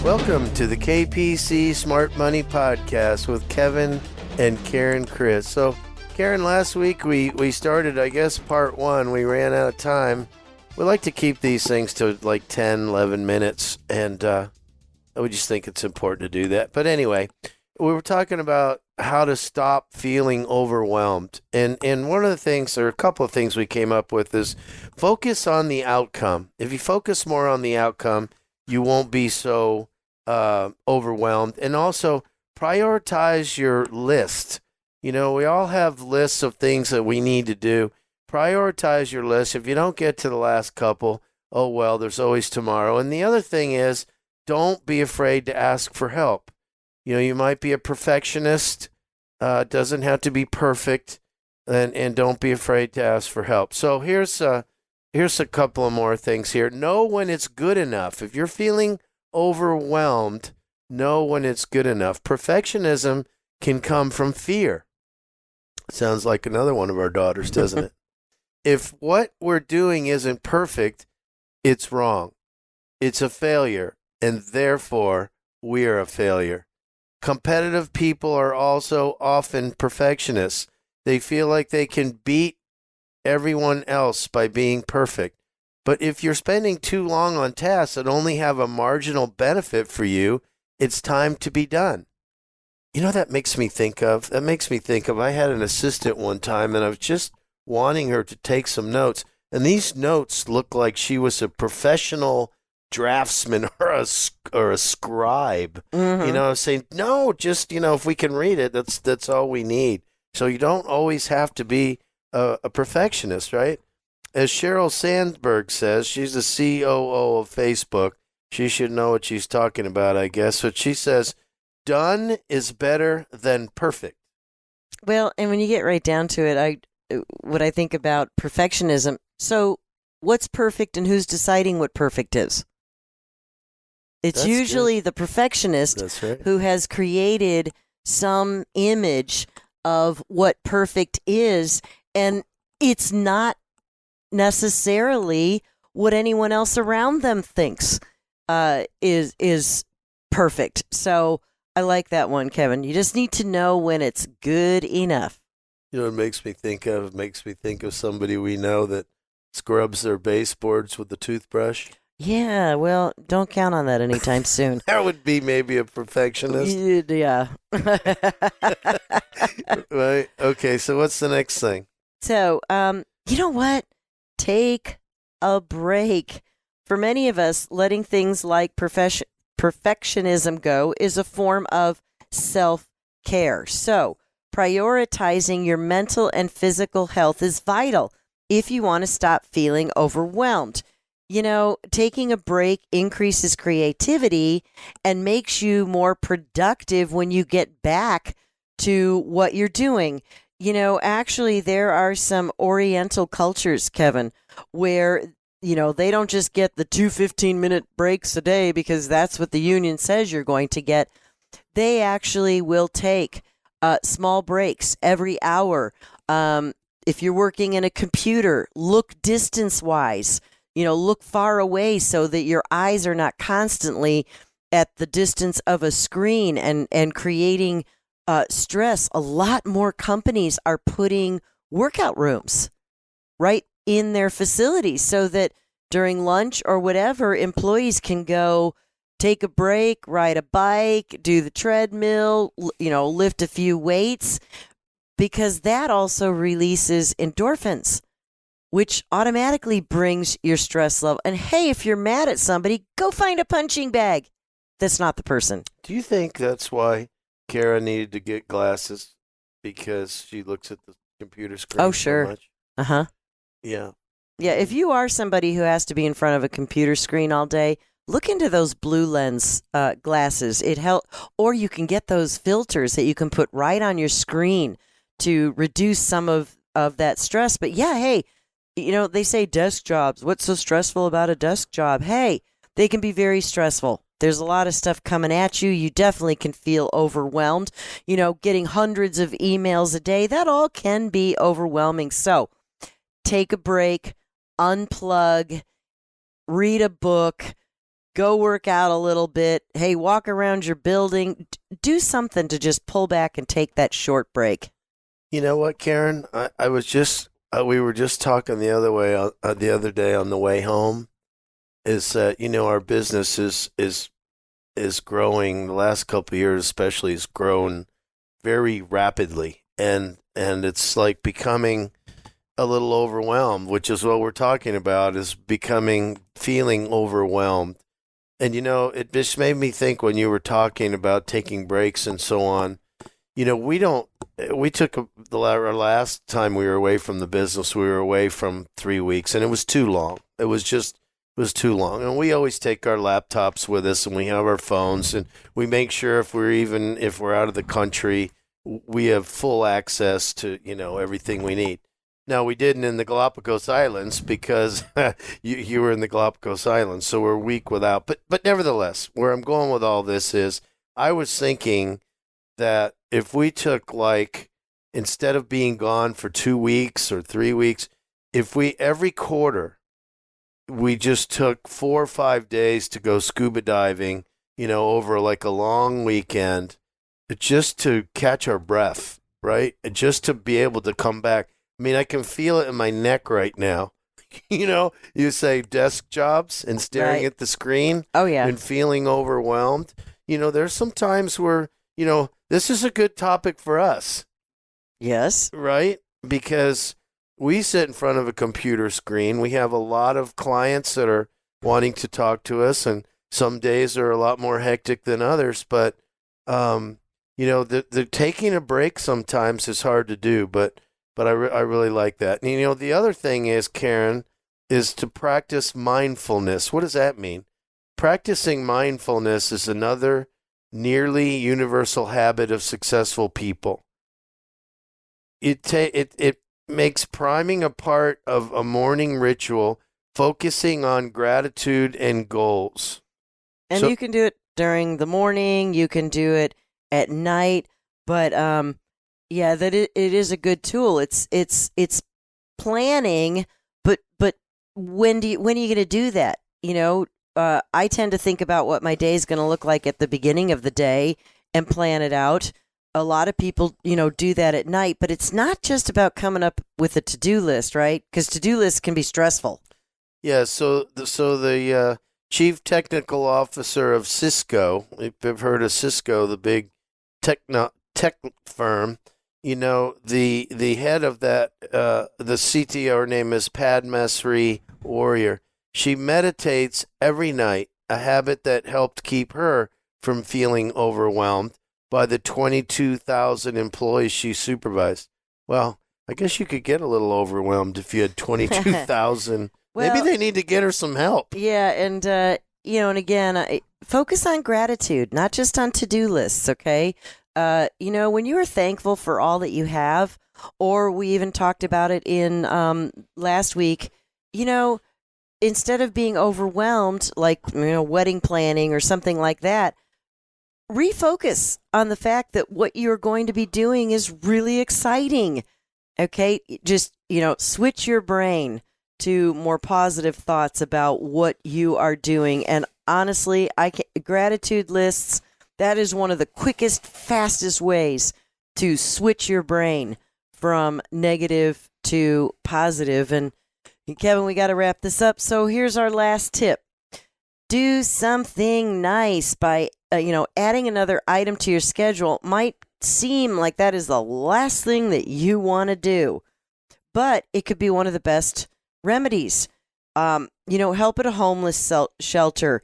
Welcome to the KPC Smart Money Podcast with Kevin and Karen Chris. So, Karen, last week we started, I guess, part one. We ran out of time. We like to keep these things to like 10, 11 minutes, and we just think it's important to do that. But anyway, we were talking about how to stop feeling overwhelmed. And one of the things, or a couple of things we came up with is focus on the outcome. If you focus more on the outcome, you won't be so overwhelmed. And also prioritize your list. You know, we all have lists of things that we need to do. Prioritize your list. If you don't get to the last couple, oh well, there's always tomorrow. And the other thing is, don't be afraid to ask for help. You know, you might be a perfectionist. Doesn't have to be perfect. And don't be afraid to ask for help. So here's a couple of more things here. Know when it's good enough. If you're feeling overwhelmed, know when it's good enough. Perfectionism can come from fear. Sounds like another one of our daughters, doesn't it? If what we're doing isn't perfect, it's wrong. It's a failure, and therefore we are a failure. Competitive people are also often perfectionists. They feel like they can beat everyone else by being perfect. But if you're spending too long on tasks that only have a marginal benefit for you, it's time to be done. You know, that makes me think of, I had an assistant one time, and I was just wanting her to take some notes. And these notes looked like she was a professional draftsman or a scribe. Mm-hmm. You know, I was saying, no, just, if we can read it, that's all we need. So you don't always have to be a perfectionist, right? As Sheryl Sandberg says, she's the COO of Facebook. She should know what she's talking about, I guess. But she says, done is better than perfect. Well, and when you get right down to it, what I think about perfectionism. So what's perfect and who's deciding what perfect is? It's usually the perfectionist who has created some image of what perfect is, and it's not necessarily what anyone else around them thinks is perfect. So I like that one, Kevin. You just need to know when it's good enough. You know, it makes me think of somebody we know that scrubs their baseboards with a toothbrush. Yeah, well, don't count on that anytime soon. That would be maybe a perfectionist. Yeah. Right. Okay, so what's the next thing? So, you know what? Take a break. For many of us, letting things like perfectionism go is a form of self-care. So, prioritizing your mental and physical health is vital if you want to stop feeling overwhelmed. You know, taking a break increases creativity and makes you more productive when you get back to what you're doing. You know, actually, there are some Oriental cultures, Kevin, where, they don't just get the 2 15-minute breaks a day because that's what the union says you're going to get. They actually will take small breaks every hour. If you're working in a computer, look distance-wise. Look far away so that your eyes are not constantly at the distance of a screen and creating stress. A lot more companies are putting workout rooms right in their facilities so that during lunch or whatever, employees can go take a break, ride a bike, do the treadmill, lift a few weights, because that also releases endorphins, which automatically brings your stress level. And hey, if you're mad at somebody, go find a punching bag. That's not the person. Do you think that's why Kara needed to get glasses? Because she looks at the computer screen sure. so much? Uh-huh. Yeah. Yeah, if you are somebody who has to be in front of a computer screen all day, look into those blue lens glasses. It help, or you can get those filters that you can put right on your screen to reduce some of that stress. But yeah, hey, they say desk jobs. What's so stressful about a desk job? Hey, they can be very stressful. There's a lot of stuff coming at you. You definitely can feel overwhelmed. Getting hundreds of emails a day, that all can be overwhelming. So take a break, unplug, read a book, go work out a little bit. Hey, walk around your building. Do something to just pull back and take that short break. You know what, Karen? I was just we were just talking the other day on the way home. Is that our business is growing. The last couple of years, especially, has grown very rapidly, and it's like becoming a little overwhelmed, which is what we're talking about. Is feeling overwhelmed. And it just made me think when you were talking about taking breaks and so on. We don't. We took our last time we were away from the business. We were away from 3 weeks, and it was too long. It was too long. And we always take our laptops with us, and we have our phones, and we make sure if we're out of the country, we have full access to everything we need. Now, we didn't in the Galapagos Islands because you were in the Galapagos Islands, so we're a week without. But nevertheless, where I'm going with all this is I was thinking that if we took, like, instead of being gone for 2 weeks or 3 weeks, if we every quarter we just took 4 or 5 days to go scuba diving, over like a long weekend, just to catch our breath, right? And just to be able to come back. I mean, I can feel it in my neck right now. You say desk jobs and staring Right. at the screen Oh, yeah. and feeling overwhelmed. There's some times where, this is a good topic for us, Yes. right? Because we sit in front of a computer screen. We have a lot of clients that are wanting to talk to us, and some days are a lot more hectic than others. But, the taking a break sometimes is hard to do, but I really like that. And, the other thing is, Karen, is to practice mindfulness. What does that mean? Practicing mindfulness is another nearly universal habit of successful people. It makes priming a part of a morning ritual, focusing on gratitude and goals. And So- you can do it during the morning. You can do it at night. But yeah, that it is a good tool. It's planning. But when are you going to do that? I tend to think about what my day is going to look like at the beginning of the day and plan it out. A lot of people, do that at night, but it's not just about coming up with a to-do list, right? Because to-do lists can be stressful. Yeah, so the chief technical officer of Cisco, if you've heard of Cisco, the big tech firm, the head of that, the CTO, her name is Padmasree Warrior. She meditates every night, a habit that helped keep her from feeling overwhelmed by the 22,000 employees she supervised. Well, I guess you could get a little overwhelmed if you had 22,000. Maybe Well, they need to get her some help. yeah, and and again, focus on gratitude, not just on to-do lists. Okay, when you are thankful for all that you have, or we even talked about it in last week. Instead of being overwhelmed, like wedding planning or something like that, refocus on the fact that what you're going to be doing is really exciting. Okay, just switch your brain to more positive thoughts about what you are doing. And honestly, gratitude lists, that is one of the quickest, fastest ways to switch your brain from negative to positive. And Kevin, we got to wrap this up. So here's our last tip. Do something nice by, adding another item to your schedule. Might seem like that is the last thing that you want to do, but it could be one of the best remedies. Help at a homeless shelter,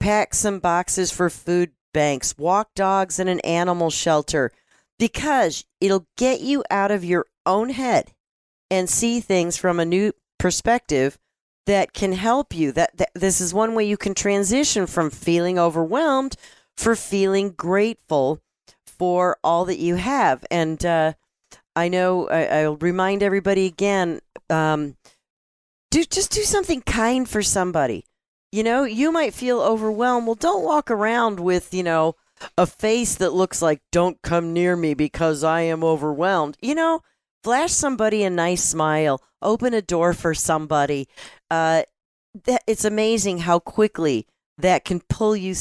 pack some boxes for food banks, walk dogs in an animal shelter, because it'll get you out of your own head and see things from a new perspective that can help you. That this is one way you can transition from feeling overwhelmed for feeling grateful for all that you have. And I know I'll remind everybody again, do something kind for somebody. You might feel overwhelmed. Well, don't walk around with, a face that looks like, don't come near me because I am overwhelmed. Flash somebody a nice smile, open a door for somebody. It's amazing how quickly that can pull you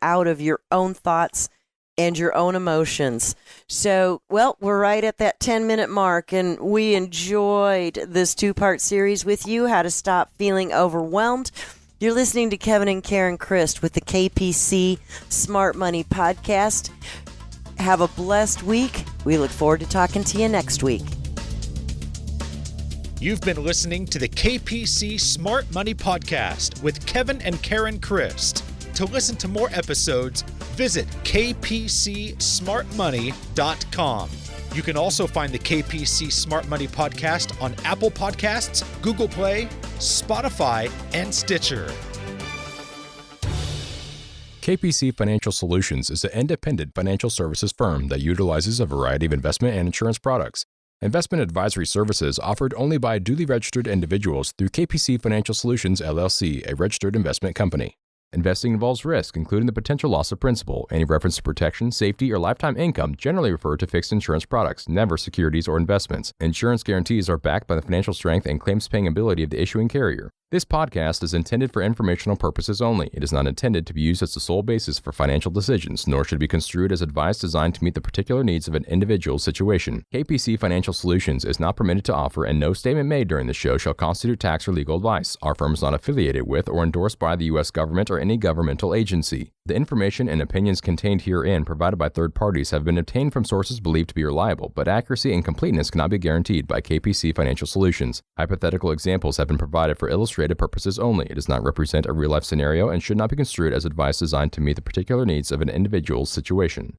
out of your own thoughts and your own emotions. So, well, we're right at that 10-minute mark, and we enjoyed this 2-part series with you, How to Stop Feeling Overwhelmed. You're listening to Kevin and Karen Christ with the KPC Smart Money Podcast. Have a blessed week. We look forward to talking to you next week. You've been listening to the KPC Smart Money Podcast with Kevin and Karen Christ. To listen to more episodes, visit kpcsmartmoney.com. You can also find the KPC Smart Money Podcast on Apple Podcasts, Google Play, Spotify, and Stitcher. KPC Financial Solutions is an independent financial services firm that utilizes a variety of investment and insurance products. Investment advisory services offered only by duly registered individuals through KPC Financial Solutions, LLC, a registered investment company. Investing involves risk, including the potential loss of principal. Any reference to protection, safety, or lifetime income generally refer to fixed insurance products, never securities or investments. Insurance guarantees are backed by the financial strength and claims-paying ability of the issuing carrier. This podcast is intended for informational purposes only. It is not intended to be used as the sole basis for financial decisions, nor should be construed as advice designed to meet the particular needs of an individual's situation. KPC Financial Solutions is not permitted to offer, and no statement made during the show shall constitute tax or legal advice. Our firm is not affiliated with or endorsed by the U.S. government or any governmental agency. The information and opinions contained herein provided by third parties have been obtained from sources believed to be reliable, but accuracy and completeness cannot be guaranteed by KPC Financial Solutions. Hypothetical examples have been provided for illustrative purposes only. It does not represent a real-life scenario and should not be construed as advice designed to meet the particular needs of an individual's situation.